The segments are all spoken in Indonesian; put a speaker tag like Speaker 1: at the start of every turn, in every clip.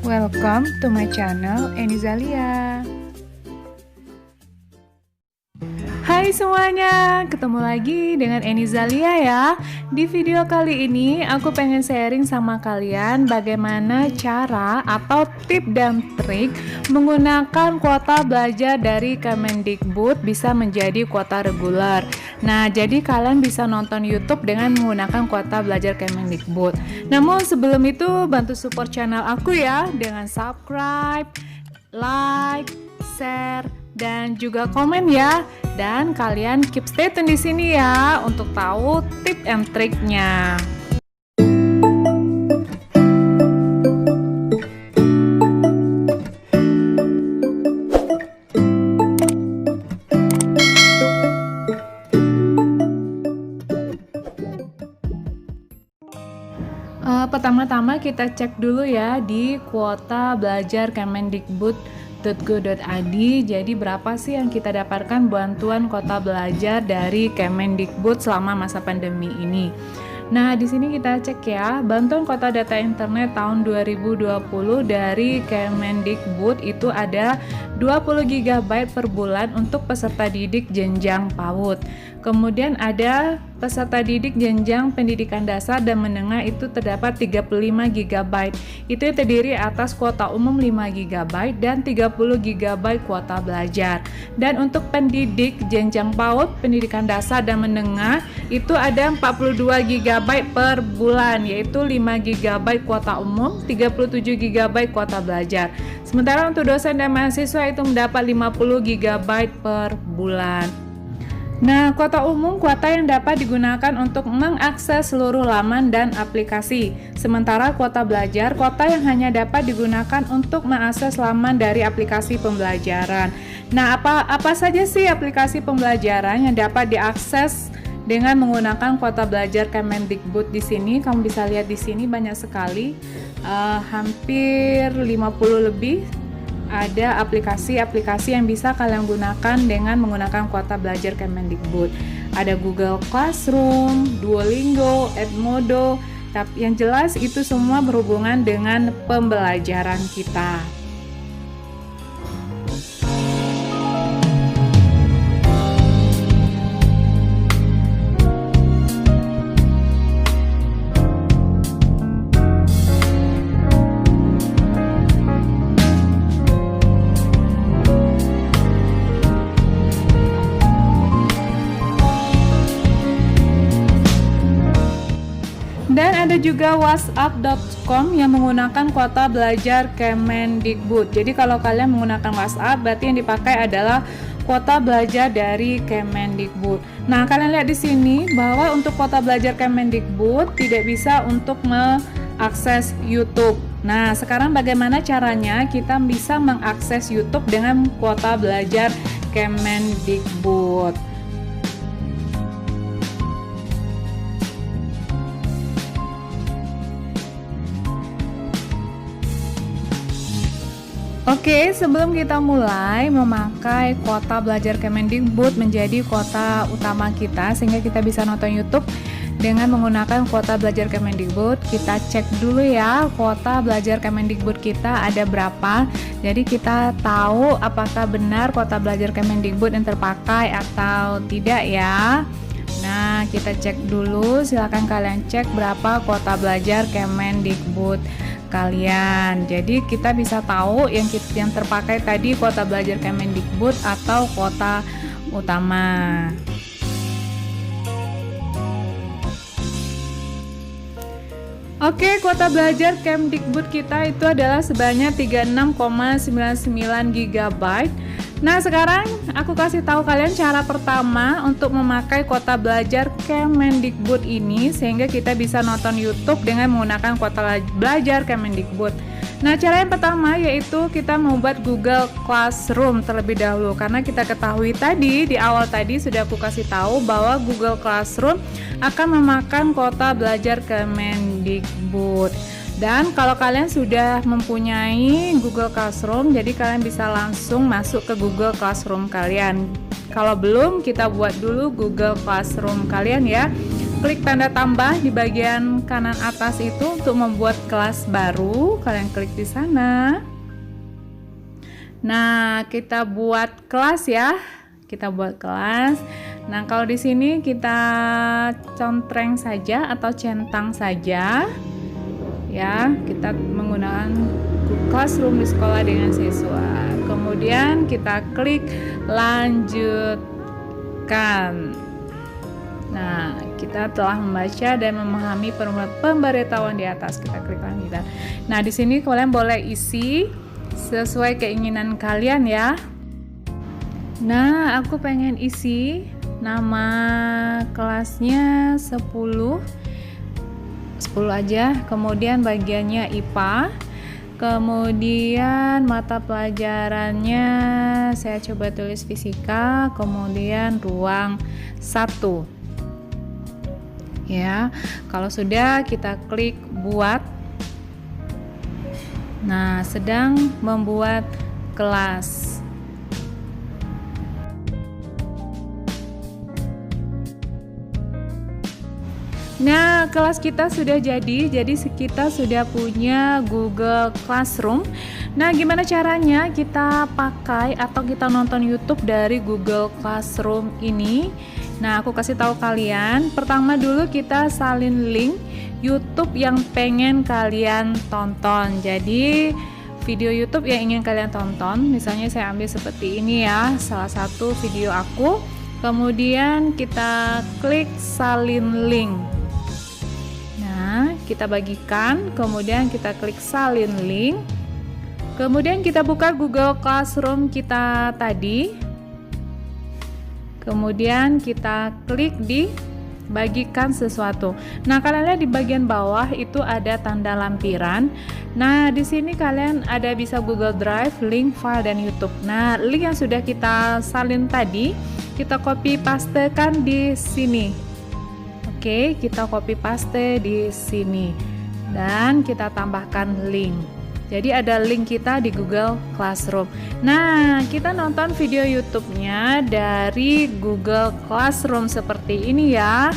Speaker 1: Welcome to my channel Enizalia. Hai semuanya, ketemu lagi dengan Enizalia ya. Di video kali ini aku pengen sharing sama kalian bagaimana cara atau tip dan trik menggunakan kuota belajar dari Kemendikbud bisa menjadi kuota reguler. Nah, jadi kalian bisa nonton YouTube dengan menggunakan kuota belajar Kemendikbud. Namun sebelum itu bantu support channel aku ya dengan subscribe, like, share, dan juga komen ya. Dan kalian keep stay tune di sini ya untuk tahu tip and triknya. Pertama-tama kita cek dulu ya di kuota belajar Kemendikbud.go.id. Jadi berapa sih yang kita dapatkan bantuan kuota belajar dari Kemendikbud selama masa pandemi ini. Nah, di sini kita cek ya, bantuan kuota data internet tahun 2020 dari Kemendikbud itu ada 20 GB per bulan untuk peserta didik jenjang PAUD. Kemudian ada peserta didik jenjang pendidikan dasar dan menengah itu terdapat 35 GB. Itu terdiri atas kuota umum 5 GB dan 30 GB kuota belajar. Dan untuk pendidik jenjang PAUD, pendidikan dasar dan menengah itu ada 42 GB per bulan, yaitu 5 GB kuota umum, 37 GB kuota belajar. Sementara untuk dosen dan mahasiswa itu mendapat 50 GB per bulan. Nah, kuota umum kuota yang dapat digunakan untuk mengakses seluruh laman dan aplikasi. Sementara kuota belajar, kuota yang hanya dapat digunakan untuk mengakses laman dari aplikasi pembelajaran. Nah, apa saja sih aplikasi pembelajaran yang dapat diakses dengan menggunakan kuota belajar Kemendikbud di sini? Kamu bisa lihat di sini banyak sekali, hampir 50 lebih. Ada aplikasi-aplikasi yang bisa kalian gunakan dengan menggunakan kuota belajar Kemendikbud. Ada Google Classroom, Duolingo, Edmodo, tapi yang jelas itu semua berhubungan dengan pembelajaran kita. Dan ada juga whatsapp.com yang menggunakan kuota belajar Kemendikbud. Jadi kalau kalian menggunakan WhatsApp, berarti yang dipakai adalah kuota belajar dari Kemendikbud. Nah, kalian lihat di sini bahwa untuk kuota belajar Kemendikbud tidak bisa untuk mengakses YouTube. Nah, sekarang bagaimana caranya kita bisa mengakses YouTube dengan kuota belajar Kemendikbud? Oke, sebelum kita mulai memakai kuota belajar Kemendikbud menjadi kuota utama kita sehingga kita bisa nonton YouTube dengan menggunakan kuota belajar Kemendikbud, kita cek dulu ya kuota belajar Kemendikbud kita ada berapa. Jadi kita tahu apakah benar kuota belajar Kemendikbud yang terpakai atau tidak ya. Nah, kita cek dulu, silakan kalian cek berapa kuota belajar Kemendikbud kalian. Jadi kita bisa tahu yang terpakai tadi kuota belajar Kemendikbud atau kuota utama. Oke, kuota belajar Kemdikbud kita itu adalah sebanyak 36,99 GB. Nah, sekarang aku kasih tahu kalian cara pertama untuk memakai kuota belajar Kemendikbud ini sehingga kita bisa nonton YouTube dengan menggunakan kuota belajar Kemendikbud. Nah, cara yang pertama yaitu kita membuat Google Classroom terlebih dahulu, karena kita ketahui tadi di awal tadi sudah aku kasih tahu bahwa Google Classroom akan memakan kuota belajar Kemendikbud. Dan kalau kalian sudah mempunyai Google Classroom, jadi kalian bisa langsung masuk ke Google Classroom kalian. Kalau belum, kita buat dulu Google Classroom kalian ya. klik tanda tambah di bagian kanan atas itu untuk membuat kelas baru. Kalian klik di sana. Nah, kita buat kelas ya. Kita buat kelas. Nah, kalau di sini kita contreng saja atau centang saja. Ya, kita menggunakan Classroom di sekolah dengan siswa. Kemudian kita klik lanjutkan. Nah, kita telah membaca dan memahami pemberitahuan di atas. Kita klik lanjutkan. Nah, di sini kalian boleh isi sesuai keinginan kalian ya. Nah, aku pengen isi nama kelasnya 10 aja. Kemudian bagiannya IPA. Kemudian mata pelajarannya saya coba tulis fisika, kemudian ruang 1. Ya, kalau sudah kita klik buat. Nah, sedang membuat kelas. Nah, kelas kita sudah jadi kita sudah punya Google Classroom. Nah, gimana caranya kita pakai atau kita nonton YouTube dari Google Classroom ini? Nah, aku kasih tahu kalian. Pertama dulu kita salin link YouTube yang pengen kalian tonton. Jadi, video YouTube yang ingin kalian tonton, misalnya saya ambil seperti ini ya, salah satu video aku. Kemudian kita klik salin link. Kita bagikan, kemudian kita klik salin link, kemudian kita buka Google Classroom kita tadi, kemudian kita klik di bagikan sesuatu. Nah, kalian lihat di bagian bawah itu ada tanda lampiran. Nah, di sini kalian ada bisa Google Drive, link, file, dan YouTube. Nah, link yang sudah kita salin tadi kita copy pastekan di sini. Oke, kita copy paste di sini dan kita tambahkan link. Jadi ada link kita di Google Classroom. Nah, kita nonton video YouTube-nya dari Google Classroom seperti ini ya.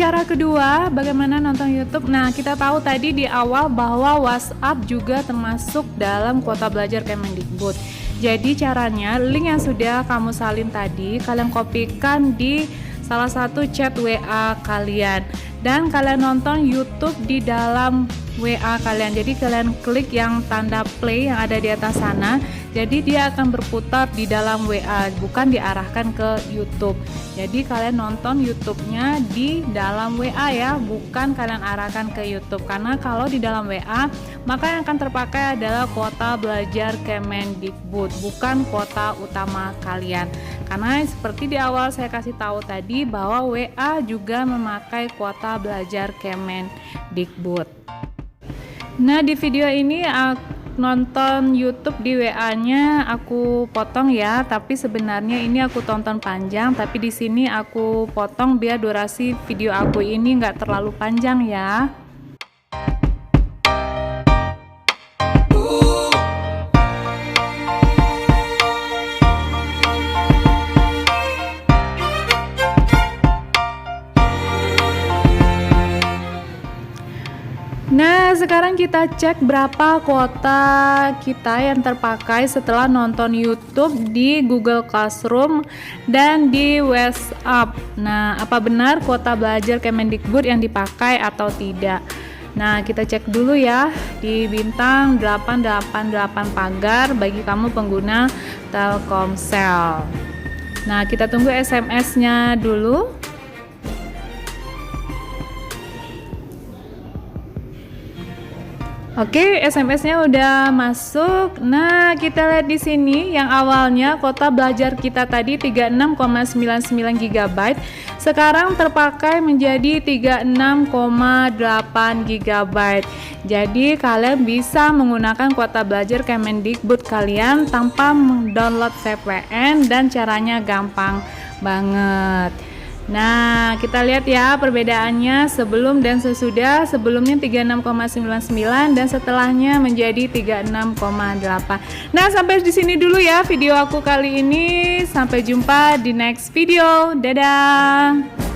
Speaker 1: Cara kedua, bagaimana nonton YouTube? Nah, kita tahu tadi di awal bahwa WhatsApp juga termasuk dalam kuota belajar Kemendikbud. Jadi caranya, link yang sudah kamu salin tadi, kalian kopikan di salah satu chat WA kalian. Dan kalian nonton YouTube di dalam WA kalian. Jadi kalian klik yang tanda play yang ada di atas sana. Jadi dia akan berputar di dalam WA, bukan diarahkan ke YouTube. Jadi kalian nonton YouTube-nya di dalam WA ya, bukan kalian arahkan ke YouTube. Karena kalau di dalam WA, maka yang akan terpakai adalah kuota belajar Kemendikbud, bukan kuota utama kalian. Karena seperti di awal saya kasih tahu tadi bahwa WA juga memakai kuota belajar Kemendikbud. Nah, di video ini nonton YouTube di WA-nya aku potong ya, tapi sebenarnya ini aku tonton panjang, tapi di sini aku potong biar durasi video aku ini nggak terlalu panjang ya. Nah, sekarang kita cek berapa kuota kita yang terpakai setelah nonton YouTube di Google Classroom dan di WhatsApp. Nah, apa benar kuota belajar Kemendikbud yang dipakai atau tidak? Nah, kita cek dulu ya di bintang 888 pagar bagi kamu pengguna Telkomsel. Nah, kita tunggu SMS-nya dulu. Oke, SMS-nya udah masuk. Nah, kita lihat di sini yang awalnya kuota belajar kita tadi 36,99 GB, sekarang terpakai menjadi 36,8 GB. Jadi, kalian bisa menggunakan kuota belajar Kemendikbud kalian tanpa mendownload VPN dan caranya gampang banget. Nah, kita lihat ya perbedaannya sebelum dan sesudah. Sebelumnya 36,99 dan setelahnya menjadi 36,8. Nah, sampai di sini dulu ya video aku kali ini. Sampai jumpa di next video. Dadah.